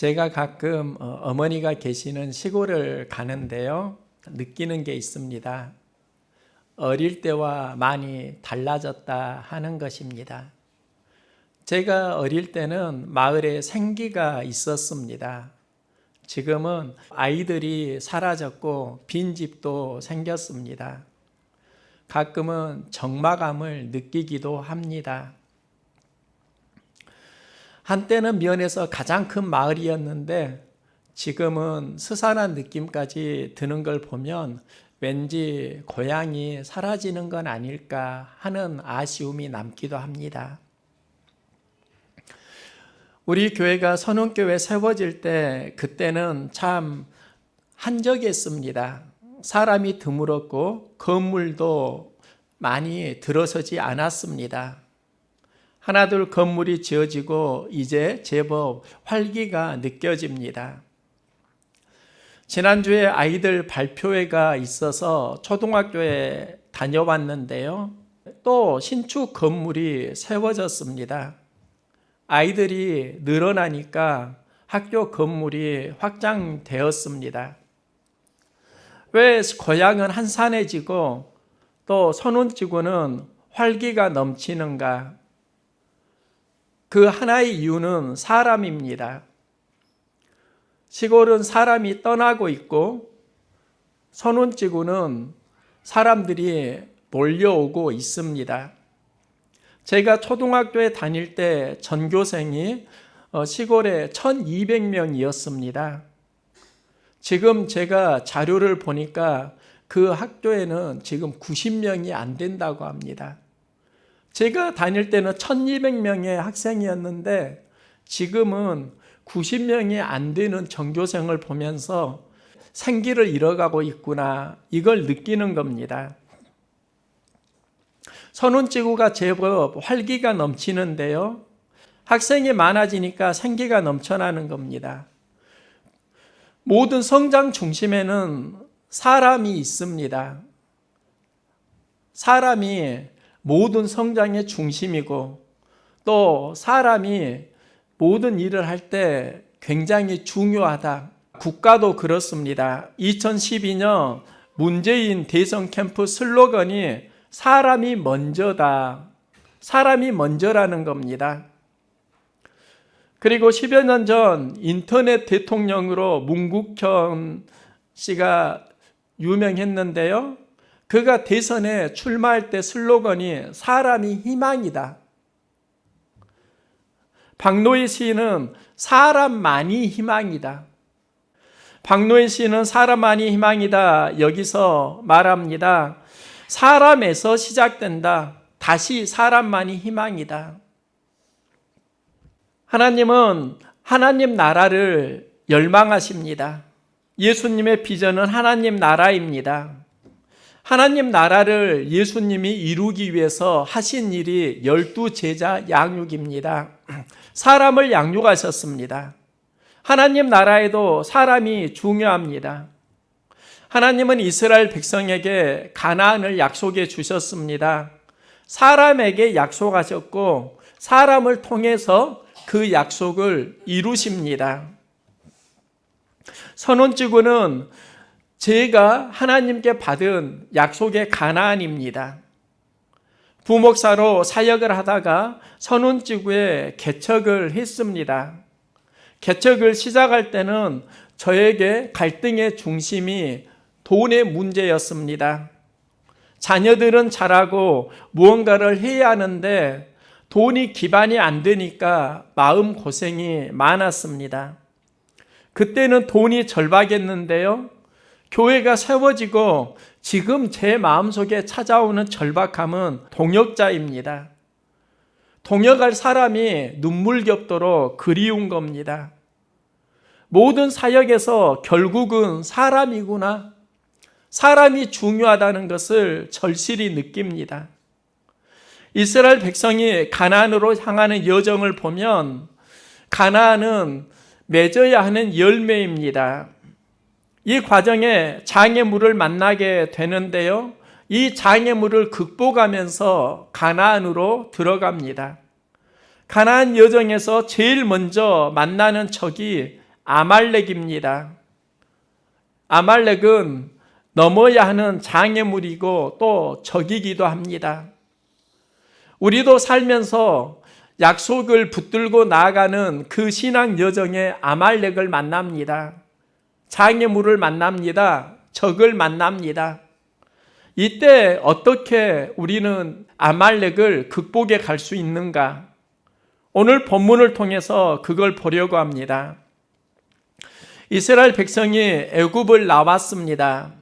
제가 가끔 어머니가 계시는 시골을 가는데요. 느끼는 게 있습니다. 어릴 때와 많이 달라졌다 하는 것입니다. 제가 어릴 때는 마을에 생기가 있었습니다. 지금은 아이들이 사라졌고 빈집도 생겼습니다. 가끔은 적마감을 느끼기도 합니다. 한때는 면에서 가장 큰 마을이었는데 지금은 스산한 느낌까지 드는 걸 보면 왠지 고향이 사라지는 건 아닐까 하는 아쉬움이 남기도 합니다. 우리 교회가 선운교회 세워질 때 그때는 참 한적했습니다. 사람이 드물었고 건물도 많이 들어서지 않았습니다. 하나둘 건물이 지어지고 이제 제법 활기가 느껴집니다. 지난주에 아이들 발표회가 있어서 초등학교에 다녀왔는데요. 또 신축 건물이 세워졌습니다. 아이들이 늘어나니까 학교 건물이 확장되었습니다. 왜 고향은 한산해지고 또 선운지구는 활기가 넘치는가? 그 하나의 이유는 사람입니다. 시골은 사람이 떠나고 있고 선운지구는 사람들이 몰려오고 있습니다. 제가 초등학교에 다닐 때 전교생이 시골에 1200명이었습니다. 지금 제가 자료를 보니까 그 학교에는 지금 90명이 안 된다고 합니다. 제가 다닐 때는 1200명의 학생이었는데 지금은 90명이 안 되는 전교생을 보면서 생기를 잃어가고 있구나, 이걸 느끼는 겁니다. 선운지구가 제법 활기가 넘치는데요. 학생이 많아지니까 생기가 넘쳐나는 겁니다. 모든 성장 중심에는 사람이 있습니다. 사람이 모든 성장의 중심이고 또 사람이 모든 일을 할 때 굉장히 중요하다. 국가도 그렇습니다. 2012년 문재인 대선 캠프 슬로건이 사람이 먼저다. 사람이 먼저라는 겁니다. 그리고 10여 년 전 인터넷 대통령으로 문국현 씨가 유명했는데요. 그가 대선에 출마할 때 슬로건이 사람이 희망이다. 박노해 시인은 사람만이 희망이다. 박노해 시인은 사람만이 희망이다. 여기서 말합니다. 사람에서 시작된다. 다시 사람만이 희망이다. 하나님은 하나님 나라를 열망하십니다. 예수님의 비전은 하나님 나라입니다. 하나님 나라를 예수님이 이루기 위해서 하신 일이 12제자 양육입니다. 사람을 양육하셨습니다. 하나님 나라에도 사람이 중요합니다. 하나님은 이스라엘 백성에게 가나안을 약속해 주셨습니다. 사람에게 약속하셨고 사람을 통해서 그 약속을 이루십니다. 선운지구는 제가 하나님께 받은 약속의 가나안입니다. 부목사로 사역을 하다가 선운지구에 개척을 했습니다. 개척을 시작할 때는 저에게 갈등의 중심이 돈의 문제였습니다. 자녀들은 자라고 무언가를 해야 하는데 돈이 기반이 안 되니까 마음고생이 많았습니다. 그때는 돈이 절박했는데요. 교회가 세워지고 지금 제 마음속에 찾아오는 절박함은 동역자입니다. 동역할 사람이 눈물겹도록 그리운 겁니다. 모든 사역에서 결국은 사람이구나. 사람이 중요하다는 것을 절실히 느낍니다. 이스라엘 백성이 가나안으로 향하는 여정을 보면 가나안은 맺어야 하는 열매입니다. 이 과정에 장애물을 만나게 되는데요. 이 장애물을 극복하면서 가나안으로 들어갑니다. 가나안 여정에서 제일 먼저 만나는 적이 아말렉입니다. 아말렉은 넘어야 하는 장애물이고 또 적이기도 합니다. 우리도 살면서 약속을 붙들고 나아가는 그 신앙 여정에 아말렉을 만납니다. 장애물을 만납니다. 적을 만납니다. 이때 어떻게 우리는 아말렉을 극복해 갈 수 있는가? 오늘 본문을 통해서 그걸 보려고 합니다. 이스라엘 백성이 애굽을 나왔습니다.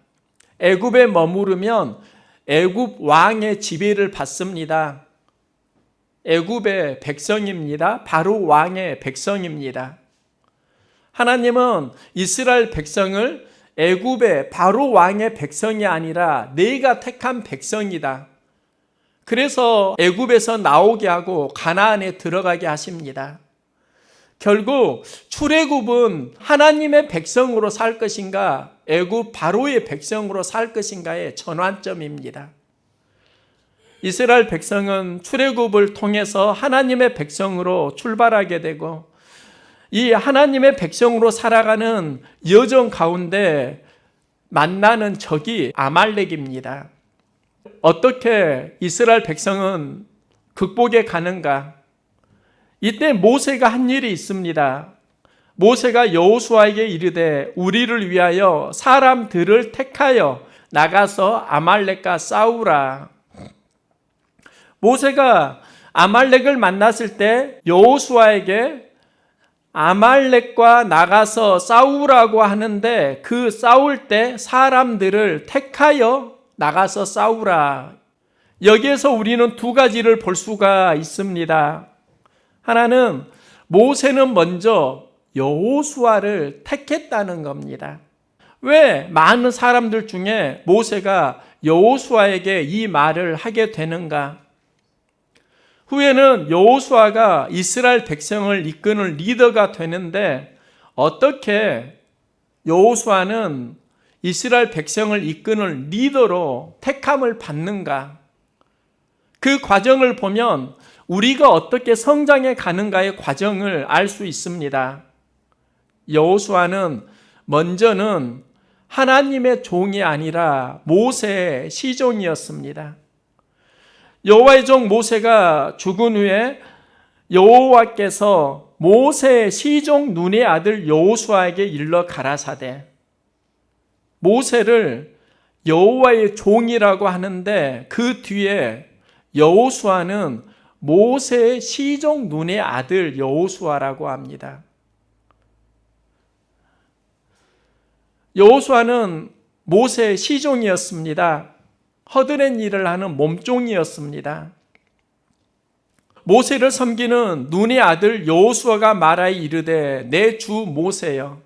애굽에 머무르면 애굽 왕의 지배를 받습니다. 애굽의 백성입니다. 바로 왕의 백성입니다. 하나님은 이스라엘 백성을 애굽의 바로 왕의 백성이 아니라 내가 택한 백성이다. 그래서 애굽에서 나오게 하고 가나안에 들어가게 하십니다. 결국 출애굽은 하나님의 백성으로 살 것인가, 애굽 바로의 백성으로 살 것인가의 전환점입니다. 이스라엘 백성은 출애굽을 통해서 하나님의 백성으로 출발하게 되고 이 하나님의 백성으로 살아가는 여정 가운데 만나는 적이 아말렉입니다. 어떻게 이스라엘 백성은 극복해 가는가? 이때 모세가 한 일이 있습니다. 모세가 여호수아에게 이르되 우리를 위하여 사람들을 택하여 나가서 아말렉과 싸우라. 모세가 아말렉을 만났을 때 여호수아에게 아말렉과 나가서 싸우라고 하는데 그 싸울 때 사람들을 택하여 나가서 싸우라. 여기에서 우리는 두 가지를 볼 수가 있습니다. 하나는 모세는 먼저 여호수아를 택했다는 겁니다. 왜 많은 사람들 중에 모세가 여호수아에게 이 말을 하게 되는가? 후에는 여호수아가 이스라엘 백성을 이끄는 리더가 되는데 어떻게 여호수아는 이스라엘 백성을 이끄는 리더로 택함을 받는가? 그 과정을 보면 우리가 어떻게 성장해 가는가의 과정을 알 수 있습니다. 여호수아는 먼저는 하나님의 종이 아니라 모세의 시종이었습니다. 여호와의 종 모세가 죽은 후에 여호와께서 모세의 시종 눈의 아들 여호수아에게 일러 가라사대 모세를 여호와의 종이라고 하는데 그 뒤에 여호수아는 모세의 시종 눈의 아들 여호수아라고 합니다. 여호수아는 모세의 시종이었습니다. 허드렛 일을 하는 몸종이었습니다. 모세를 섬기는 눈의 아들 여호수아가 말하여 이르되 내 주 모세여.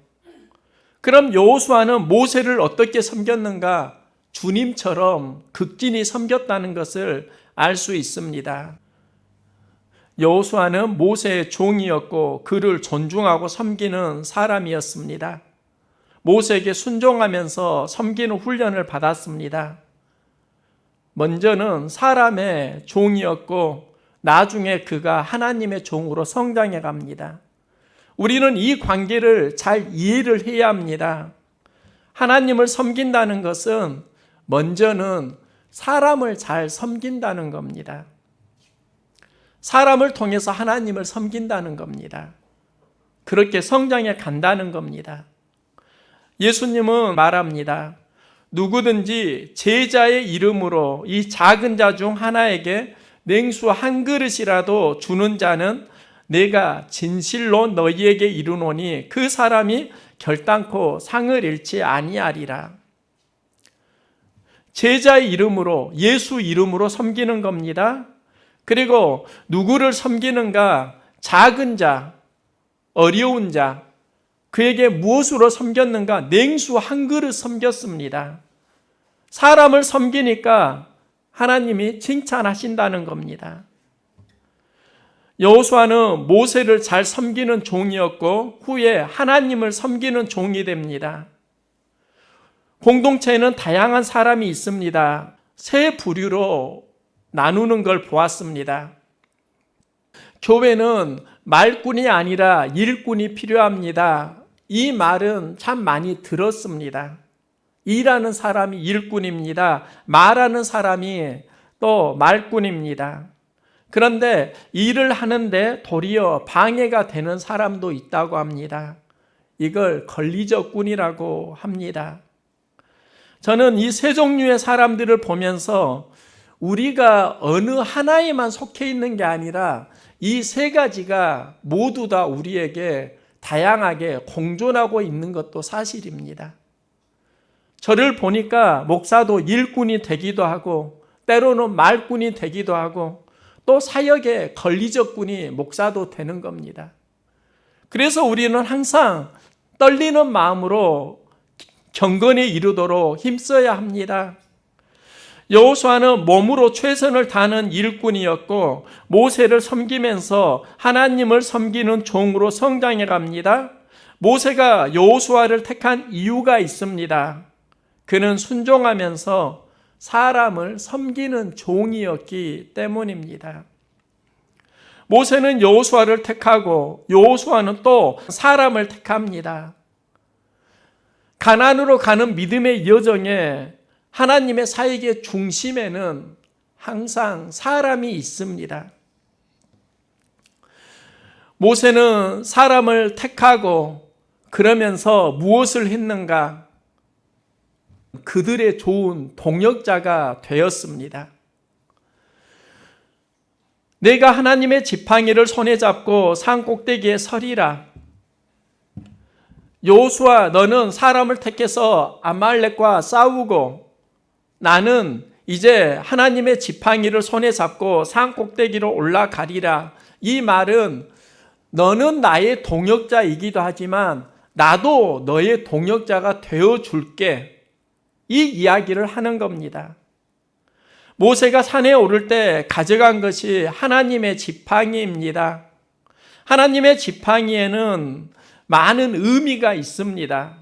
그럼 여호수아는 모세를 어떻게 섬겼는가? 주님처럼 극진히 섬겼다는 것을 알 수 있습니다. 여호수아는 모세의 종이었고 그를 존중하고 섬기는 사람이었습니다. 모세에게 순종하면서 섬기는 훈련을 받았습니다. 먼저는 사람의 종이었고 나중에 그가 하나님의 종으로 성장해 갑니다. 우리는 이 관계를 잘 이해를 해야 합니다. 하나님을 섬긴다는 것은 먼저는 사람을 잘 섬긴다는 겁니다. 사람을 통해서 하나님을 섬긴다는 겁니다. 그렇게 성장해 간다는 겁니다. 예수님은 말합니다. 누구든지 제자의 이름으로 이 작은 자 중 하나에게 냉수 한 그릇이라도 주는 자는 내가 진실로 너희에게 이르노니 그 사람이 결단코 상을 잃지 아니하리라. 제자의 이름으로 예수 이름으로 섬기는 겁니다. 그리고 누구를 섬기는가? 작은 자, 어려운 자, 그에게 무엇으로 섬겼는가? 냉수 한 그릇 섬겼습니다. 사람을 섬기니까 하나님이 칭찬하신다는 겁니다. 여호수아는 모세를 잘 섬기는 종이었고 후에 하나님을 섬기는 종이 됩니다. 공동체에는 다양한 사람이 있습니다. 세 부류로 나누는 걸 보았습니다. 교회는 말꾼이 아니라 일꾼이 필요합니다. 이 말은 참 많이 들었습니다. 일하는 사람이 일꾼입니다. 말하는 사람이 또 말꾼입니다. 그런데 일을 하는데 도리어 방해가 되는 사람도 있다고 합니다. 이걸 걸리적군이라고 합니다. 저는 이 세 종류의 사람들을 보면서 우리가 어느 하나에만 속해 있는 게 아니라 이 세 가지가 모두 다 우리에게 다양하게 공존하고 있는 것도 사실입니다. 저를 보니까 목사도 일꾼이 되기도 하고 때로는 말꾼이 되기도 하고 또 사역의 걸리적군이 목사도 되는 겁니다. 그래서 우리는 항상 떨리는 마음으로 경건에 이르도록 힘써야 합니다. 여호수아는 몸으로 최선을 다하는 일꾼이었고 모세를 섬기면서 하나님을 섬기는 종으로 성장해 갑니다. 모세가 여호수아를 택한 이유가 있습니다. 그는 순종하면서 사람을 섬기는 종이었기 때문입니다. 모세는 여호수아를 택하고 여호수아는 또 사람을 택합니다. 가나안으로 가는 믿음의 여정에 하나님의 사역의 중심에는 항상 사람이 있습니다. 모세는 사람을 택하고 그러면서 무엇을 했는가? 그들의 좋은 동역자가 되었습니다. 내가 하나님의 지팡이를 손에 잡고 산 꼭대기에 서리라. 여호수아, 너는 사람을 택해서 아말렉과 싸우고 나는 이제 하나님의 지팡이를 손에 잡고 산 꼭대기로 올라가리라. 이 말은 너는 나의 동역자이기도 하지만 나도 너의 동역자가 되어줄게. 이 이야기를 하는 겁니다. 모세가 산에 오를 때 가져간 것이 하나님의 지팡이입니다. 하나님의 지팡이에는 많은 의미가 있습니다.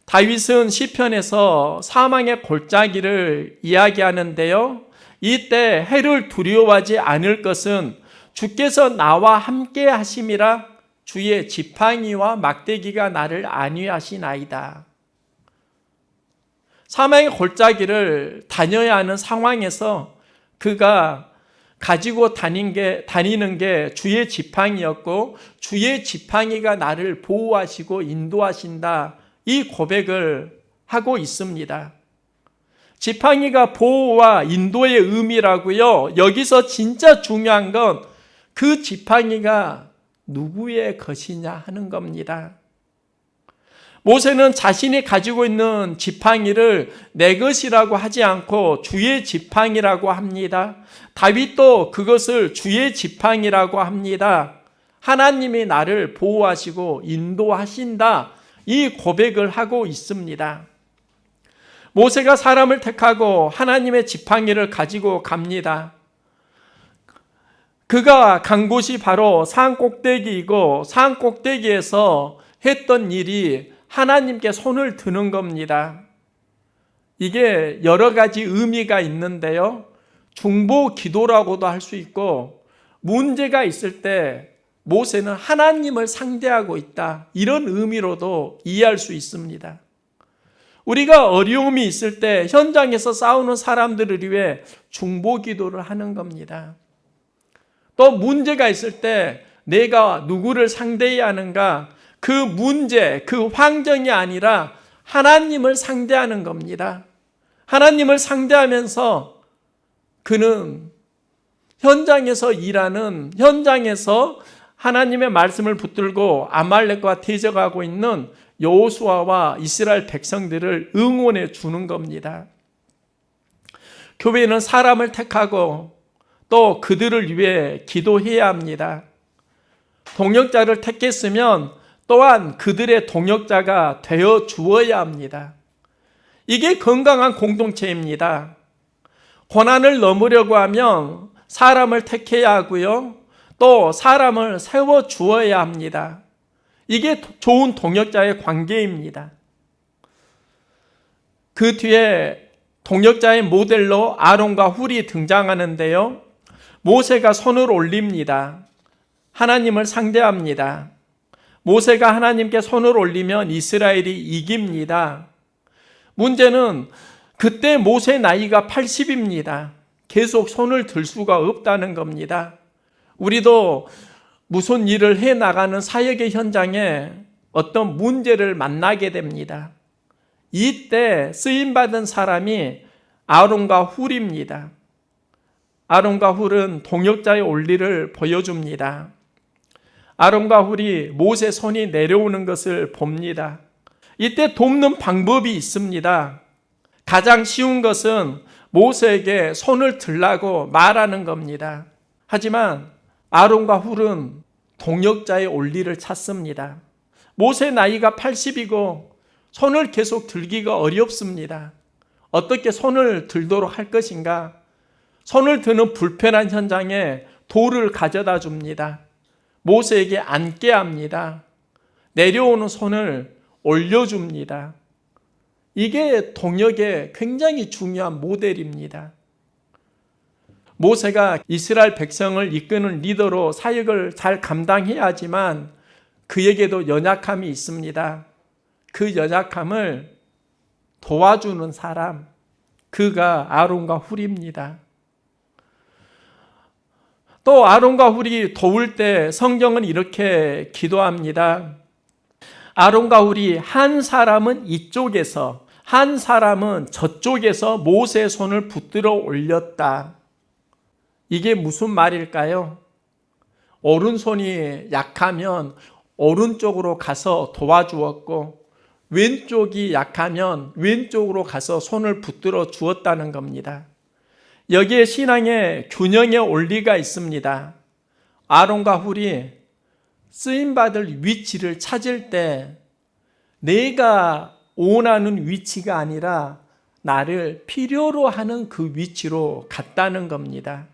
다윗은 시편에서 사망의 골짜기를 이야기하는데요. 이때 해를 두려워하지 않을 것은 주께서 나와 함께 하심이라. 주의 지팡이와 막대기가 나를 안위하시나이다. 사망의 골짜기를 다녀야 하는 상황에서 그가 가지고 다니는 게 주의 지팡이였고 주의 지팡이가 나를 보호하시고 인도하신다. 이 고백을 하고 있습니다. 지팡이가 보호와 인도의 의미라고요. 여기서 진짜 중요한 건 그 지팡이가 누구의 것이냐 하는 겁니다. 모세는 자신이 가지고 있는 지팡이를 내 것이라고 하지 않고 주의 지팡이라고 합니다. 다윗도 그것을 주의 지팡이라고 합니다. 하나님이 나를 보호하시고 인도하신다. 이 고백을 하고 있습니다. 모세가 사람을 택하고 하나님의 지팡이를 가지고 갑니다. 그가 간 곳이 바로 산 꼭대기이고 산 꼭대기에서 했던 일이 하나님께 손을 드는 겁니다. 이게 여러 가지 의미가 있는데요. 중보 기도라고도 할 수 있고 문제가 있을 때 모세는 하나님을 상대하고 있다. 이런 의미로도 이해할 수 있습니다. 우리가 어려움이 있을 때 현장에서 싸우는 사람들을 위해 중보 기도를 하는 겁니다. 또 문제가 있을 때 내가 누구를 상대해야 하는가? 그 문제, 그 환경이 아니라 하나님을 상대하는 겁니다. 하나님을 상대하면서 그는 현장에서 일하는, 현장에서 하나님의 말씀을 붙들고 아말렉과 대적하고 있는 여호수아와 이스라엘 백성들을 응원해 주는 겁니다. 교회는 사람을 택하고 또 그들을 위해 기도해야 합니다. 동역자를 택했으면 또한 그들의 동역자가 되어 주어야 합니다. 이게 건강한 공동체입니다. 고난을 넘으려고 하면 사람을 택해야 하고요. 또 사람을 세워 주어야 합니다. 이게 좋은 동역자의 관계입니다. 그 뒤에 동역자의 모델로 아론과 훌이 등장하는데요. 모세가 손을 올립니다. 하나님을 상대합니다. 모세가 하나님께 손을 올리면 이스라엘이 이깁니다. 문제는 그때 모세 나이가 80입니다. 계속 손을 들 수가 없다는 겁니다. 우리도 무슨 일을 해 나가는 사역의 현장에 어떤 문제를 만나게 됩니다. 이때 쓰임받은 사람이 아론과 훌입니다. 아론과 훌은 동역자의 원리를 보여줍니다. 아론과 훌이 모세 손이 내려오는 것을 봅니다. 이때 돕는 방법이 있습니다. 가장 쉬운 것은 모세에게 손을 들라고 말하는 겁니다. 하지만 아론과 훌은 동역자의 원리를 찾습니다. 모세 나이가 80이고 손을 계속 들기가 어렵습니다. 어떻게 손을 들도록 할 것인가? 손을 드는 불편한 현장에 돌을 가져다 줍니다. 모세에게 앉게 합니다. 내려오는 손을 올려줍니다. 이게 동역의 굉장히 중요한 모델입니다. 모세가 이스라엘 백성을 이끄는 리더로 사역을 잘 감당해야 하지만 그에게도 연약함이 있습니다. 그 연약함을 도와주는 사람, 그가 아론과 훌입니다. 또 아론과 훌이 도울 때 성경은 이렇게 기도합니다. 아론과 훌이 한 사람은 이쪽에서 한 사람은 저쪽에서 모세의 손을 붙들어 올렸다. 이게 무슨 말일까요? 오른손이 약하면 오른쪽으로 가서 도와주었고 왼쪽이 약하면 왼쪽으로 가서 손을 붙들어 주었다는 겁니다. 여기에 신앙의 균형의 원리가 있습니다. 아론과 훌이 쓰임받을 위치를 찾을 때 내가 원하는 위치가 아니라 나를 필요로 하는 그 위치로 갔다는 겁니다.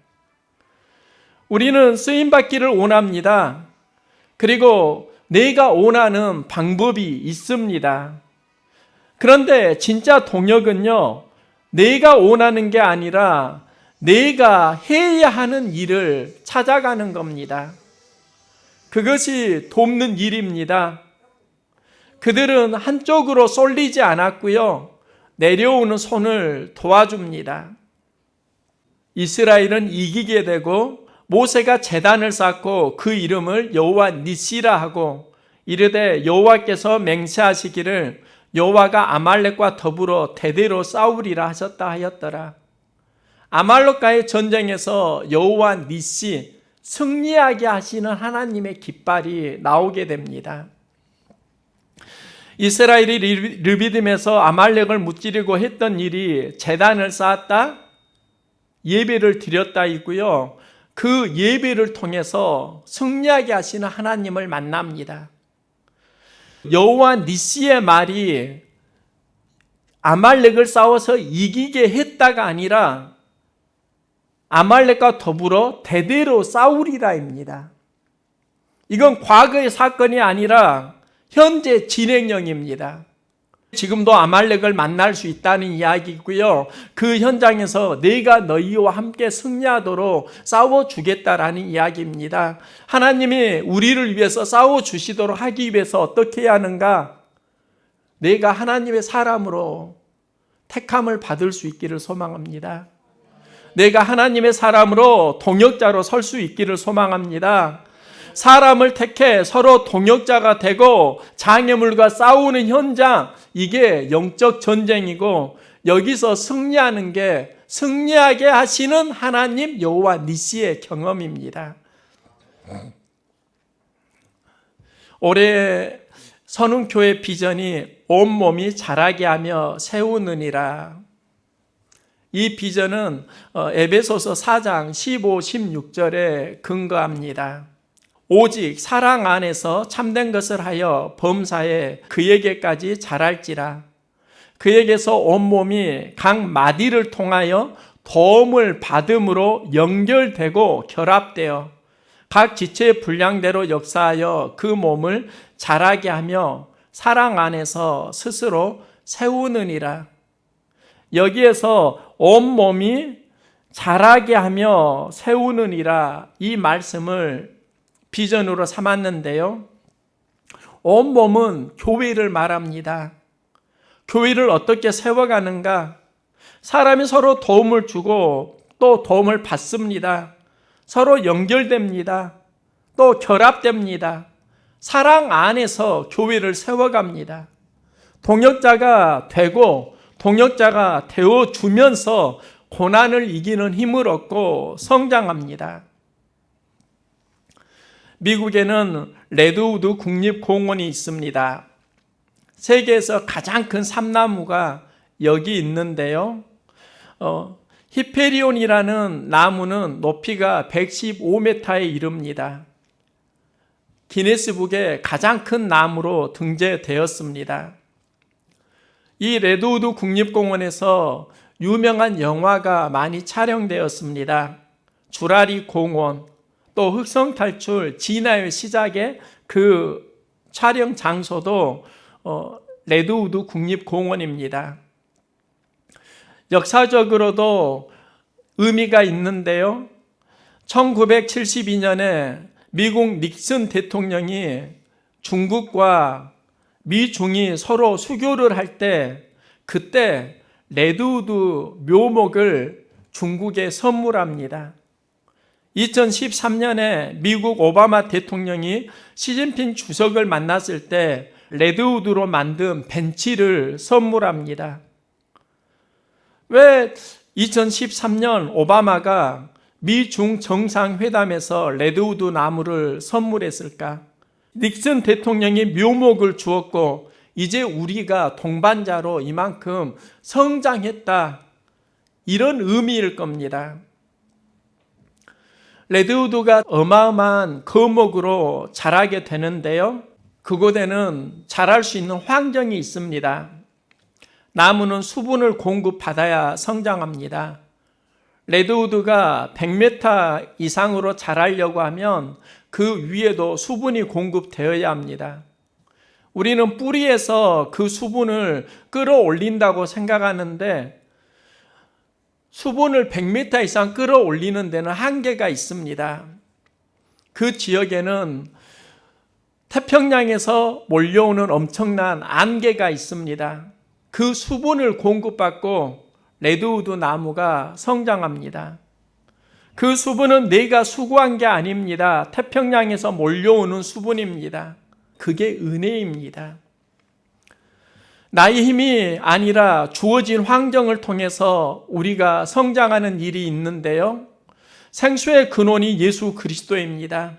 우리는 쓰임받기를 원합니다. 그리고 내가 원하는 방법이 있습니다. 그런데 진짜 동역은요, 내가 원하는 게 아니라 내가 해야 하는 일을 찾아가는 겁니다. 그것이 돕는 일입니다. 그들은 한쪽으로 쏠리지 않았고요, 내려오는 손을 도와줍니다. 이스라엘은 이기게 되고 모세가 제단을 쌓고 그 이름을 여호와 니시라 하고 이르되 여호와께서 맹세하시기를 여호와가 아말렉과 더불어 대대로 싸우리라 하셨다 하였더라. 아말렉과의 전쟁에서 여호와 니시, 승리하게 하시는 하나님의 깃발이 나오게 됩니다. 이스라엘이 르비딤에서 아말렉을 무찌르고 했던 일이 제단을 쌓았다, 예배를 드렸다 이고요. 그 예배를 통해서 승리하게 하시는 하나님을 만납니다. 여호와 니시의 말이 아말렉을 싸워서 이기게 했다가 아니라 아말렉과 더불어 대대로 싸우리라입니다. 이건 과거의 사건이 아니라 현재 진행형입니다. 지금도 아말렉을 만날 수 있다는 이야기고요. 그 현장에서 내가 너희와 함께 승리하도록 싸워주겠다라는 이야기입니다. 하나님이 우리를 위해서 싸워주시도록 하기 위해서 어떻게 해야 하는가? 내가 하나님의 사람으로 택함을 받을 수 있기를 소망합니다. 내가 하나님의 사람으로 동역자로 설 수 있기를 소망합니다. 사람을 택해 서로 동역자가 되고 장애물과 싸우는 현장, 이게 영적 전쟁이고 여기서 승리하는 게 승리하게 하시는 하나님 여호와 니시의 경험입니다. 올해 선운교회 비전이 온몸이 자라게 하며 세우느니라. 이 비전은 에베소서 4장 15, 16절에 근거합니다. 오직 사랑 안에서 참된 것을 하여 범사에 그에게까지 자랄지라. 그에게서 온몸이 각 마디를 통하여 도움을 받음으로 연결되고 결합되어 각 지체의 분량대로 역사하여 그 몸을 자라게 하며 사랑 안에서 스스로 세우느니라. 여기에서 온몸이 자라게 하며 세우느니라, 이 말씀을 비전으로 삼았는데요. 온몸은 교회를 말합니다. 교회를 어떻게 세워가는가? 사람이 서로 도움을 주고 또 도움을 받습니다. 서로 연결됩니다. 또 결합됩니다. 사랑 안에서 교회를 세워갑니다. 동역자가 되고 동역자가 되어주면서 고난을 이기는 힘을 얻고 성장합니다. 미국에는 레드우드 국립공원이 있습니다. 세계에서 가장 큰 삼나무가 여기 있는데요. 히페리온이라는 나무는 높이가 115m에 이릅니다. 기네스북에 가장 큰 나무로 등재되었습니다. 이 레드우드 국립공원에서 유명한 영화가 많이 촬영되었습니다. 주라리 공원, 또 흑성탈출 진화의 시작의 그 촬영 장소도 레드우드 국립공원입니다. 역사적으로도 의미가 있는데요. 1972년에 미국 닉슨 대통령이 중국과 미중이 서로 수교를 할 때 그때 레드우드 묘목을 중국에 선물합니다. 2013년에 미국 오바마 대통령이 시진핑 주석을 만났을 때 레드우드로 만든 벤치를 선물합니다. 왜 2013년 오바마가 미중 정상회담에서 레드우드 나무를 선물했을까? 닉슨 대통령이 묘목을 주었고 이제 우리가 동반자로 이만큼 성장했다. 이런 의미일 겁니다. 레드우드가 어마어마한 거목으로 자라게 되는데요. 그곳에는 자랄 수 있는 환경이 있습니다. 나무는 수분을 공급받아야 성장합니다. 레드우드가 100m 이상으로 자라려고 하면 그 위에도 수분이 공급되어야 합니다. 우리는 뿌리에서 그 수분을 끌어올린다고 생각하는데 수분을 100m 이상 끌어올리는 데는 한계가 있습니다. 그 지역에는 태평양에서 몰려오는 엄청난 안개가 있습니다. 그 수분을 공급받고 레드우드 나무가 성장합니다. 그 수분은 내가 수고한 게 아닙니다. 태평양에서 몰려오는 수분입니다. 그게 은혜입니다. 나의 힘이 아니라 주어진 환경을 통해서 우리가 성장하는 일이 있는데요. 생수의 근원이 예수 그리스도입니다.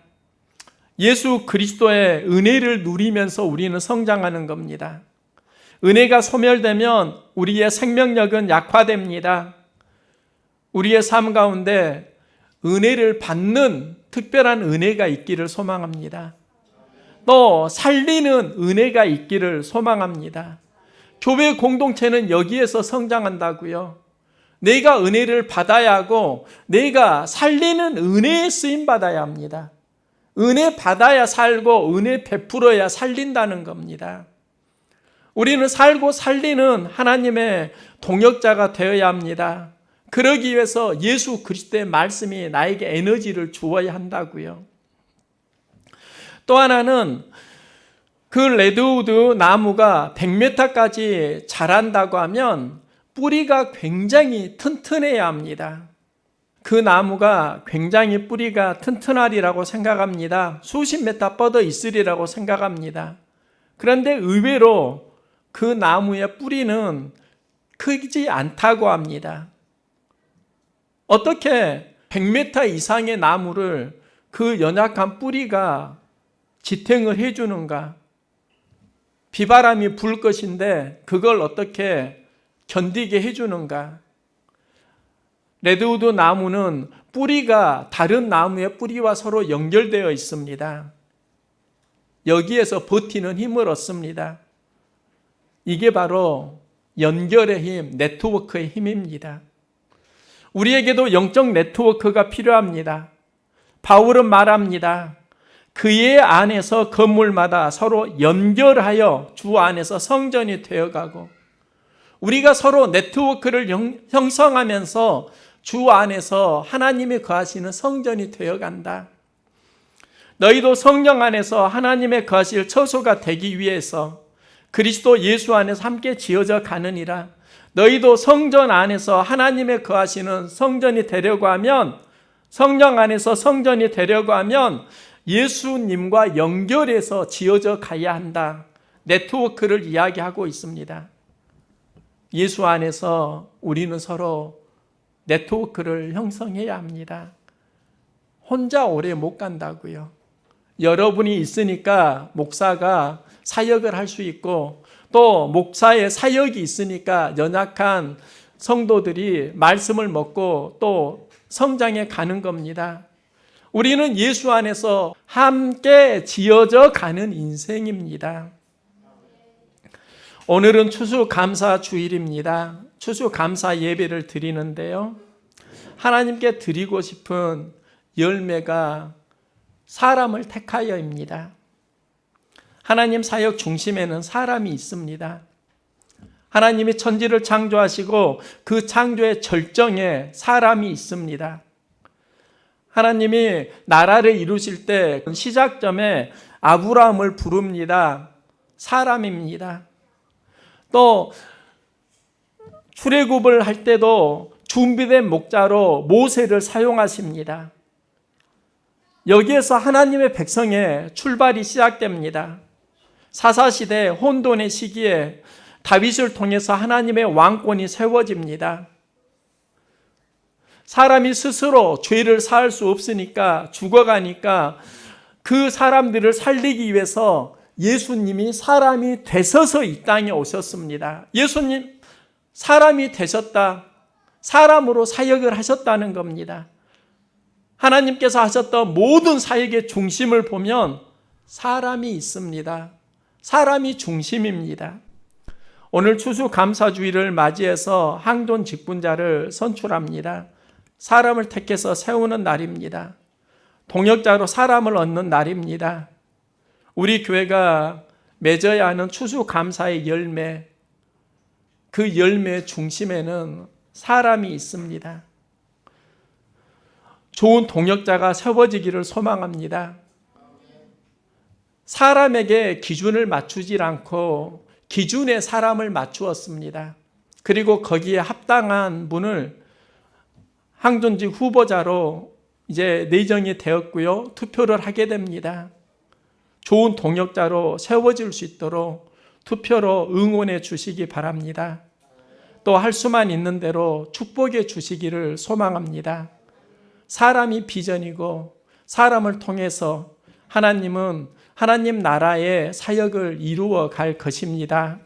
예수 그리스도의 은혜를 누리면서 우리는 성장하는 겁니다. 은혜가 소멸되면 우리의 생명력은 약화됩니다. 우리의 삶 가운데 은혜를 받는 특별한 은혜가 있기를 소망합니다. 또 살리는 은혜가 있기를 소망합니다. 교회 공동체는 여기에서 성장한다고요. 내가 은혜를 받아야 하고 내가 살리는 은혜에 쓰임 받아야 합니다. 은혜 받아야 살고 은혜 베풀어야 살린다는 겁니다. 우리는 살고 살리는 하나님의 동역자가 되어야 합니다. 그러기 위해서 예수 그리스도의 말씀이 나에게 에너지를 주어야 한다고요. 또 하나는 그 레드우드 나무가 100m까지 자란다고 하면 뿌리가 굉장히 튼튼해야 합니다. 그 나무가 굉장히 뿌리가 튼튼하리라고 생각합니다. 수십 메타 뻗어 있으리라고 생각합니다. 그런데 의외로 그 나무의 뿌리는 크지 않다고 합니다. 어떻게 100m 이상의 나무를 그 연약한 뿌리가 지탱을 해주는가? 비바람이 불 것인데 그걸 어떻게 견디게 해주는가? 레드우드 나무는 뿌리가 다른 나무의 뿌리와 서로 연결되어 있습니다. 여기에서 버티는 힘을 얻습니다. 이게 바로 연결의 힘, 네트워크의 힘입니다. 우리에게도 영적 네트워크가 필요합니다. 바울은 말합니다. 그의 안에서 건물마다 서로 연결하여 주 안에서 성전이 되어가고 우리가 서로 네트워크를 형성하면서 주 안에서 하나님이 거하시는 성전이 되어간다. 너희도 성령 안에서 하나님의 거하실 처소가 되기 위해서 그리스도 예수 안에서 함께 지어져 가느니라. 너희도 성전 안에서 하나님의 거하시는 성전이 되려고 하면, 성령 안에서 성전이 되려고 하면 예수님과 연결해서 지어져 가야 한다. 네트워크를 이야기하고 있습니다. 예수 안에서 우리는 서로 네트워크를 형성해야 합니다. 혼자 오래 못 간다고요. 여러분이 있으니까 목사가 사역을 할 수 있고, 또 목사의 사역이 있으니까 연약한 성도들이 말씀을 먹고 또 성장해 가는 겁니다. 우리는 예수 안에서 함께 지어져 가는 인생입니다. 오늘은 추수감사 주일입니다. 추수감사 예배를 드리는데요, 하나님께 드리고 싶은 열매가 사람을 택하여입니다. 하나님 사역 중심에는 사람이 있습니다. 하나님이 천지를 창조하시고 그 창조의 절정에 사람이 있습니다. 하나님이 나라를 이루실 때 시작점에 아브라함을 부릅니다. 사람입니다. 또 출애굽을 할 때도 준비된 목자로 모세를 사용하십니다. 여기에서 하나님의 백성의 출발이 시작됩니다. 사사시대 혼돈의 시기에 다윗을 통해서 하나님의 왕권이 세워집니다. 사람이 스스로 죄를 사할 수 없으니까 죽어가니까 그 사람들을 살리기 위해서 예수님이 사람이 되셔서 이 땅에 오셨습니다. 예수님 사람이 되셨다. 사람으로 사역을 하셨다는 겁니다. 하나님께서 하셨던 모든 사역의 중심을 보면 사람이 있습니다. 사람이 중심입니다. 오늘 추수감사주의를 맞이해서 항돈 직분자를 선출합니다. 사람을 택해서 세우는 날입니다. 동역자로 사람을 얻는 날입니다. 우리 교회가 맺어야 하는 추수감사의 열매, 그 열매의 중심에는 사람이 있습니다. 좋은 동역자가 세워지기를 소망합니다. 사람에게 기준을 맞추지 않고 기준에 사람을 맞추었습니다. 그리고 거기에 합당한 분을 항존직 후보자로 이제 내정이 되었고요. 투표를 하게 됩니다. 좋은 동역자로 세워질 수 있도록 투표로 응원해 주시기 바랍니다. 또 할 수만 있는 대로 축복해 주시기를 소망합니다. 사람이 비전이고 사람을 통해서 하나님은 하나님 나라의 사역을 이루어 갈 것입니다.